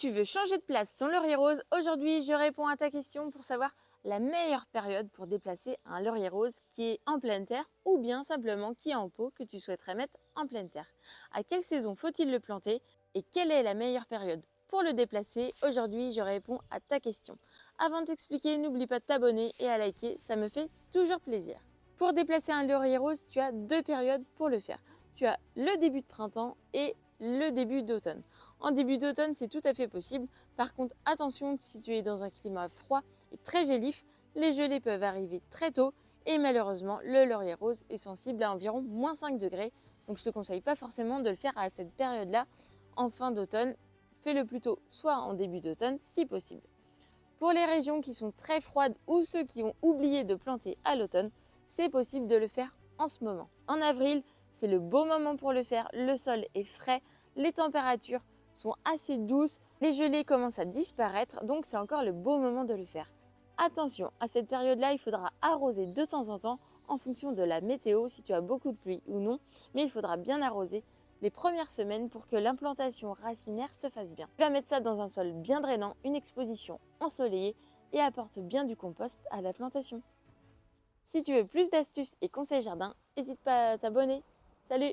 Tu veux changer de place ton laurier rose? Aujourd'hui, je réponds à ta question pour savoir la meilleure période pour déplacer un laurier rose qui est en pleine terre ou bien simplement qui est en pot que tu souhaiterais mettre en pleine terre. À quelle saison faut-il le planter et quelle est la meilleure période pour le déplacer? Aujourd'hui, je réponds à ta question. Avant de t'expliquer, n'oublie pas de t'abonner et à liker, ça me fait toujours plaisir. Pour déplacer un laurier rose, tu as deux périodes pour le faire. Tu as le début de printemps et le début d'automne. En début d'automne, c'est tout à fait possible. Par contre, attention, si tu es dans un climat froid et très gélif, les gelées peuvent arriver très tôt et malheureusement, le laurier rose est sensible à environ -5 degrés. Donc je ne te conseille pas forcément de le faire à cette période-là en fin d'automne. Fais-le plutôt soit en début d'automne si possible. Pour les régions qui sont très froides ou ceux qui ont oublié de planter à l'automne, c'est possible de le faire en ce moment. En avril, c'est le beau moment pour le faire. Le sol est frais, les températures sont assez douces, les gelées commencent à disparaître, donc c'est encore le beau moment de le faire. Attention, à cette période-là, il faudra arroser de temps en temps en fonction de la météo, si tu as beaucoup de pluie ou non, mais il faudra bien arroser les premières semaines pour que l'implantation racinaire se fasse bien. Tu vas mettre ça dans un sol bien drainant, une exposition ensoleillée et apporte bien du compost à la plantation. Si tu veux plus d'astuces et conseils jardin, n'hésite pas à t'abonner. Salut!